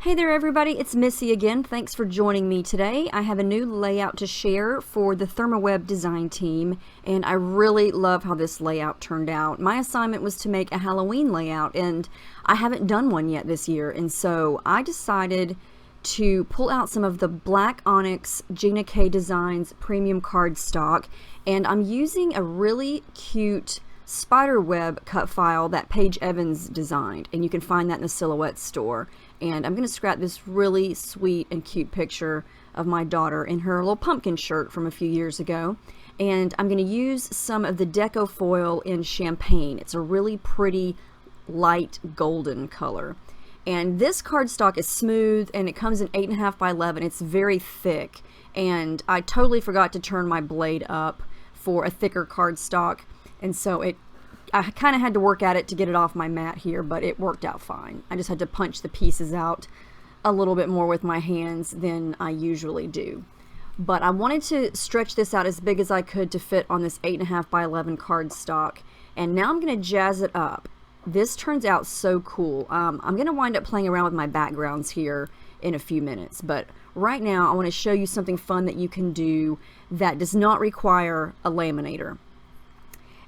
Hey there everybody, it's Missy again. Thanks for joining me today. I have a new layout to share for the Thermoweb design team, and I really love how this layout turned out. My assignment was to make a Halloween layout, and I haven't done one yet this year, and so I decided to pull out some of the Black Onyx Gina K Designs premium cardstock, and I'm using a really cute Spiderweb cut file that Paige Evans designed, and you can find that in the Silhouette store. And I'm going to scrap this really sweet and cute picture of my daughter in her little pumpkin shirt from a few years ago. And I'm going to use some of the deco foil in champagne. It's a really pretty light golden color. And this cardstock is smooth and it comes in 8.5 by 11. It's very thick. And I totally forgot to turn my blade up for a thicker cardstock. And so I kind of had to work at it to get it off my mat here, but it worked out fine. I just had to punch the pieces out a little bit more with my hands than I usually do. But I wanted to stretch this out as big as I could to fit on this 8.5 by 11 cardstock. And now I'm going to jazz it up. This turns out so cool. I'm going to wind up playing around with my backgrounds here in a few minutes. But right now I want to show you something fun that you can do that does not require a laminator.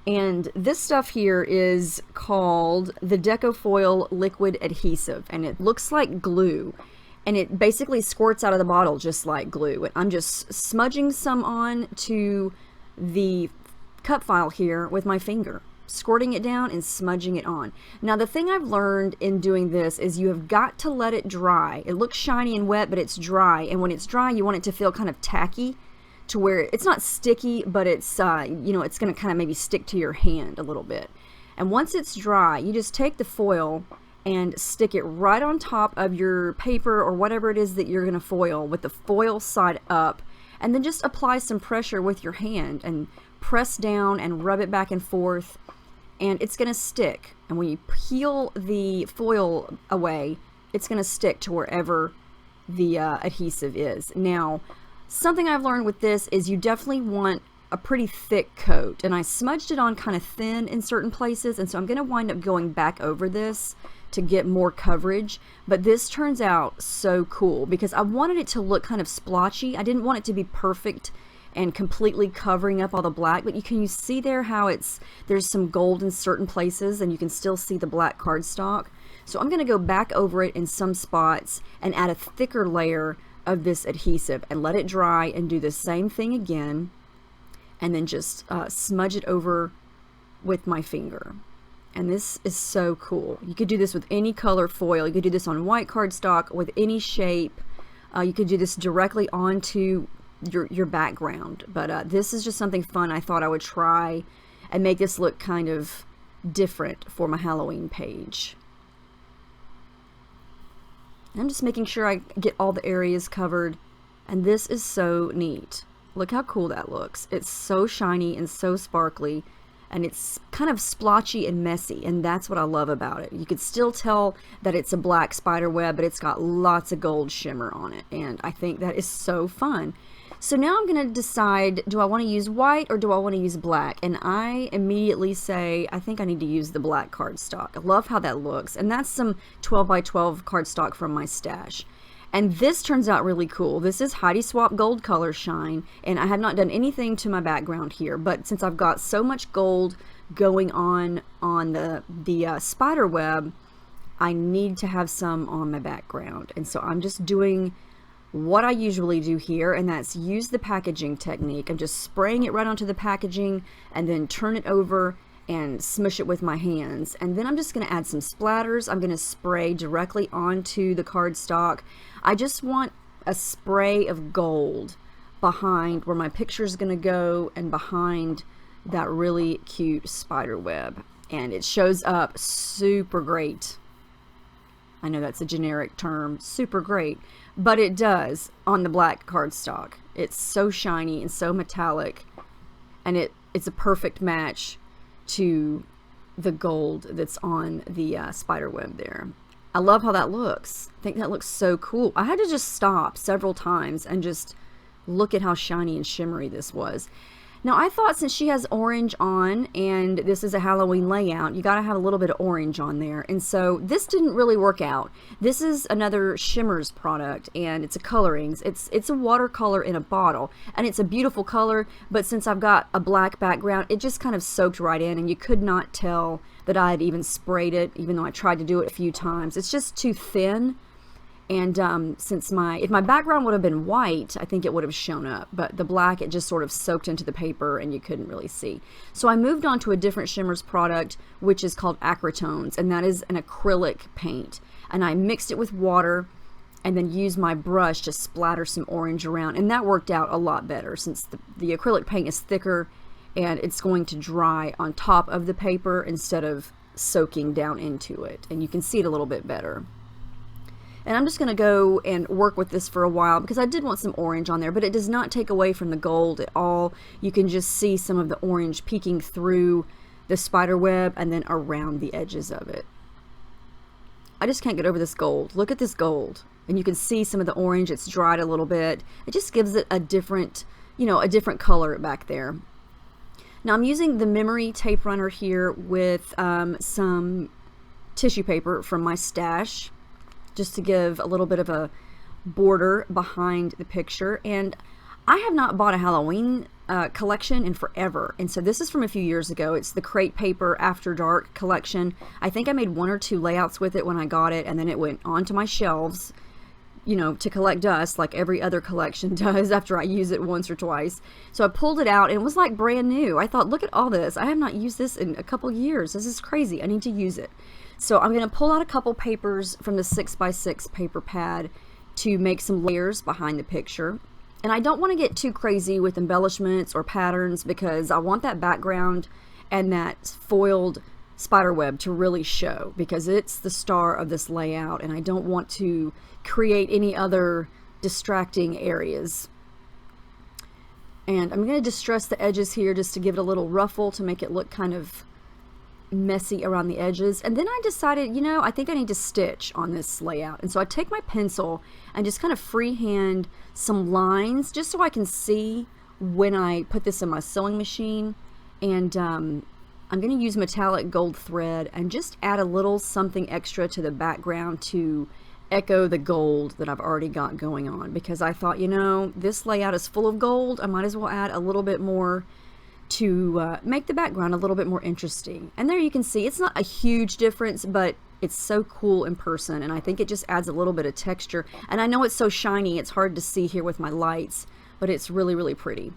And this stuff here is called the Decofoil Liquid Adhesive, and it looks like glue, and it basically squirts out of the bottle just like glue. And I'm just smudging some on to the cut file here with my finger, squirting it down and smudging it on. Now the thing I've learned in doing this is you have got to let it dry. It looks shiny and wet, but it's dry, and when it's dry you want it to feel kind of tacky, to where it's not sticky, but it's it's going to kind of maybe stick to your hand a little bit. And once it's dry, you just take the foil and stick it right on top of your paper or whatever it is that you're going to foil, with the foil side up, and then just apply some pressure with your hand and press down and rub it back and forth, and it's going to stick. And when you peel the foil away, it's going to stick to wherever the adhesive is. Now, something I've learned with this is you definitely want a pretty thick coat, and I smudged it on kind of thin in certain places, and so I'm going to wind up going back over this to get more coverage. But this turns out so cool because I wanted it to look kind of splotchy. I didn't want it to be perfect and completely covering up all the black, but you see there how there's some gold in certain places and you can still see the black cardstock. So I'm going to go back over it in some spots and add a thicker layer of this adhesive and let it dry and do the same thing again, and then just smudge it over with my finger. And this is so cool. You could do this with any color foil. You could do this on white cardstock with any shape. You could do this directly onto your background, but this is just something fun I thought I would try and make this look kind of different for my Halloween page. I'm just making sure I get all the areas covered, and this is so neat. Look how cool that looks. It's so shiny and so sparkly, and it's kind of splotchy and messy, and that's what I love about it. You could still tell that it's a black spider web, but it's got lots of gold shimmer on it, and I think that is so fun. So now I'm going to decide, do I want to use white or do I want to use black? And I immediately say, I think I need to use the black cardstock. I love how that looks. And that's some 12 by 12 cardstock from my stash. And this turns out really cool. This is Heidi Swapp Gold Color Shine. And I have not done anything to my background here. But since I've got so much gold going on the spider web, I need to have some on my background. And so I'm just doing what I usually do here, and that's use the packaging technique. I'm just spraying it right onto the packaging and then turn it over and smush it with my hands. And then I'm just going to add some splatters. I'm going to spray directly onto the cardstock. I just want a spray of gold behind where my picture is going to go and behind that really cute spider web. And it shows up super great. I know that's a generic term, super great, but it does on the black cardstock. It's so shiny and so metallic, and it's a perfect match to the gold that's on the spider web there. I love how that looks. I think that looks so cool. I had to just stop several times and just look at how shiny and shimmery this was. Now I thought since she has orange on and this is a Halloween layout, you gotta have a little bit of orange on there. And so this didn't really work out. This is another Shimmers product and it's a colorings. It's a watercolor in a bottle and it's a beautiful color, but since I've got a black background, it just kind of soaked right in and you could not tell that I had even sprayed it, even though I tried to do it a few times. It's just too thin. And since if my background would have been white, I think it would have shown up. But the black, it just sort of soaked into the paper and you couldn't really see. So I moved on to a different Shimmers product, which is called Acrytones. And that is an acrylic paint. And I mixed it with water and then used my brush to splatter some orange around. And that worked out a lot better since the acrylic paint is thicker and it's going to dry on top of the paper instead of soaking down into it. And you can see it a little bit better. And I'm just going to go and work with this for a while because I did want some orange on there, but it does not take away from the gold at all. You can just see some of the orange peeking through the spider web and then around the edges of it. I just can't get over this gold. Look at this gold. And you can see some of the orange. It's dried a little bit. It just gives it a different, a different color back there. Now I'm using the memory tape runner here with some tissue paper from my stash, just to give a little bit of a border behind the picture. And I have not bought a Halloween collection in forever, and so this is from a few years ago. It's the Crate Paper After Dark collection. I think I made 1 or 2 layouts with it when I got it, and then it went onto my shelves, to collect dust like every other collection does after I use it once or twice. So I pulled it out and it was like brand new. I thought, look at all this. I have not used this in a couple years. This is crazy. I need to use it. So I'm going to pull out a couple papers from the 6x6 paper pad to make some layers behind the picture. And I don't want to get too crazy with embellishments or patterns because I want that background and that foiled spider web to really show because it's the star of this layout and I don't want to create any other distracting areas. And I'm going to distress the edges here just to give it a little ruffle to make it look kind of messy around the edges. And then I decided, I think I need to stitch on this layout. And so I take my pencil and just kind of freehand some lines just so I can see when I put this in my sewing machine. And I'm going to use metallic gold thread and just add a little something extra to the background to echo the gold that I've already got going on, because I thought, this layout is full of gold. I might as well add a little bit more to make the background a little bit more interesting. And there you can see it's not a huge difference, but it's so cool in person, and I think it just adds a little bit of texture. And I know it's so shiny, it's hard to see here with my lights, but it's really, really pretty.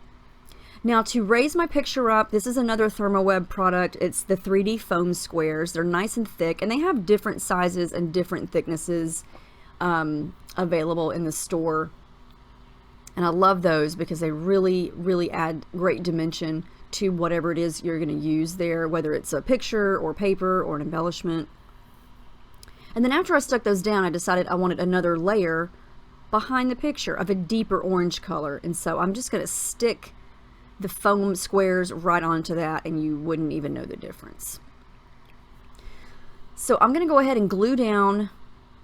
Now to raise my picture up, this is another Thermoweb product. It's the 3D foam squares. They're nice and thick, and they have different sizes and different thicknesses available in the store. And I love those because they really, really add great dimension to whatever it is you're going to use there, whether it's a picture or paper or an embellishment. And then after I stuck those down, I decided I wanted another layer behind the picture of a deeper orange color. And so I'm just going to stick the foam squares right onto that and you wouldn't even know the difference. So I'm going to go ahead and glue down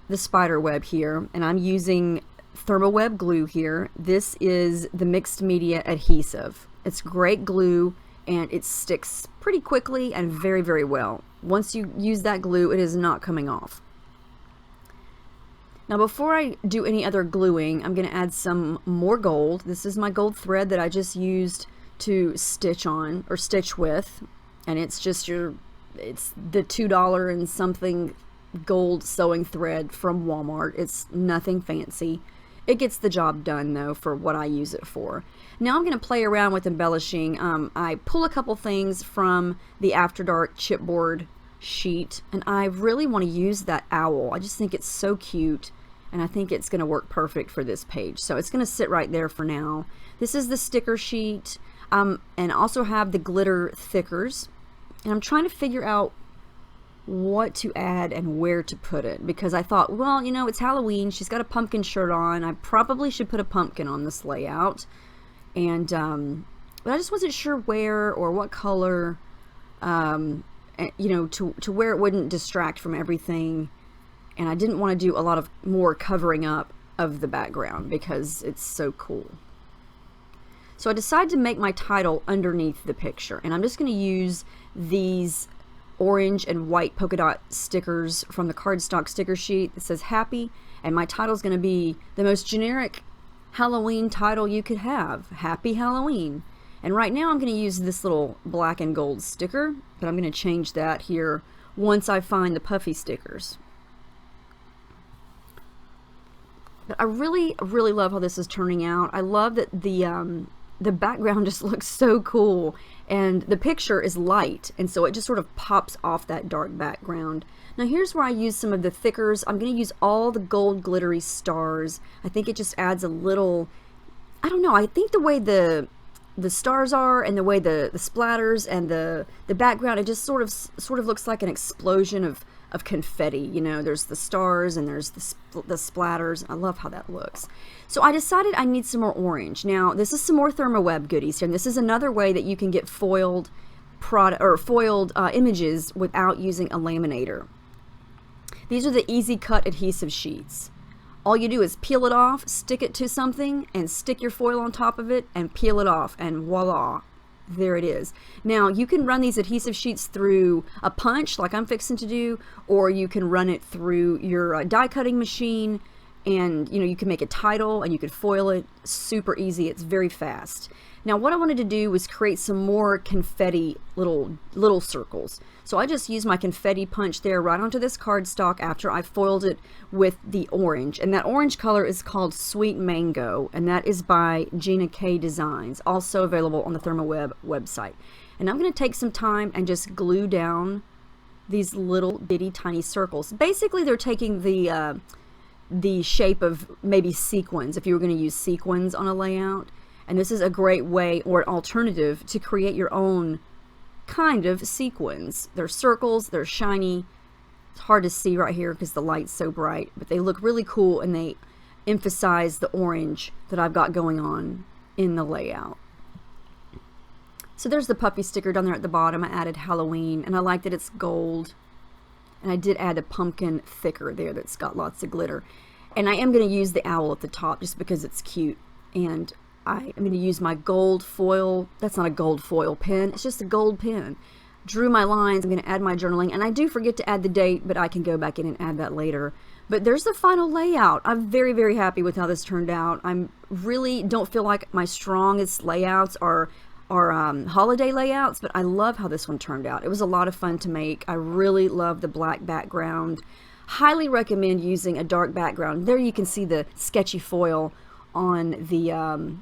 the spider web here, and I'm using Thermoweb glue here. This is the mixed media adhesive. It's great glue and it sticks pretty quickly and very, very well. Once you use that glue, it is not coming off. Now before I do any other gluing, I'm going to add some more gold. This is my gold thread that I just used to stitch on or stitch with, and it's just it's the $2 and something gold sewing thread from Walmart. It's nothing fancy. It gets the job done though for what I use it for. Now I'm going to play around with embellishing. I pull a couple things from the After Dark chipboard sheet, and I really want to use that owl. I just think it's so cute, and I think it's going to work perfect for this page. So it's going to sit right there for now. This is the sticker sheet, and also have the glitter thickers. And I'm trying to figure out what to add and where to put it, because I thought, well, it's Halloween. She's got a pumpkin shirt on. I probably should put a pumpkin on this layout. And but I just wasn't sure where or what color, to where it wouldn't distract from everything. And I didn't want to do a lot of more covering up of the background because it's so cool. So I decided to make my title underneath the picture, and I'm just going to use these orange and white polka dot stickers from the cardstock sticker sheet that says happy, and my title is going to be the most generic Halloween title you could have, Happy Halloween. And right now I'm going to use this little black and gold sticker, but I'm going to change that here once I find the puffy stickers. But I really love how this is turning out. I love that the background just looks so cool, and the picture is light, and so it just sort of pops off that dark background. Now here's where I use some of the thickers. I'm going to use all the gold glittery stars. I think it just adds a little, I don't know, I think the way the stars are and the way the splatters and the background, it just sort of looks like an explosion of confetti. You know, there's the stars and there's the splatters. I love how that looks. So I decided I need some more orange. Now this is some more Thermoweb goodies here, and this is another way that you can get foiled images without using a laminator. These are the easy cut adhesive sheets. All you do is peel it off, stick it to something, and stick your foil on top of it and peel it off, and voila, there it is. Now you can run these adhesive sheets through a punch like I'm fixing to do, or you can run it through your die cutting machine, and you can make a title and you could foil it. Super easy, it's very fast. Now what I wanted to do was create some more confetti little circles. So I just used my confetti punch there right onto this cardstock after I foiled it with the orange. And that orange color is called Sweet Mango, and that is by Gina K Designs, also available on the Thermoweb website. And I'm going to take some time and just glue down these little bitty tiny circles. Basically they're taking the shape of maybe sequins, if you were going to use sequins on a layout. And this is a great way or alternative to create your own kind of sequins. They're circles, they're shiny. It's hard to see right here because the light's so bright, but they look really cool and they emphasize the orange that I've got going on in the layout. So there's the puppy sticker down there at the bottom. I added Halloween, and I like that it's gold. And I did add a pumpkin thicker there that's got lots of glitter. And I am going to use the owl at the top just because it's cute. And I'm going to use my gold foil. That's not a gold foil pen, it's just a gold pen. Drew my lines. I'm going to add my journaling, and I do forget to add the date, but I can go back in and add that later. But there's the final layout. I'm very happy with how this turned out. I really don't feel like my strongest layouts are holiday layouts, but I love how this one turned out. It was a lot of fun to make. I really love the black background. Highly recommend using a dark background. There you can see the sketchy foil on the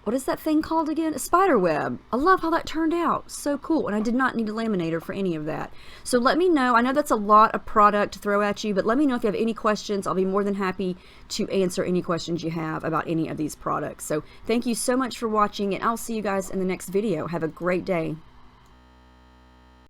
what is that thing called again? A Spiderweb. I love how that turned out. So cool. And I did not need a laminator for any of that. So let me know. I know that's a lot of product to throw at you, but let me know if you have any questions. I'll be more than happy to answer any questions you have about any of these products. So thank you so much for watching, and I'll see you guys in the next video. Have a great day.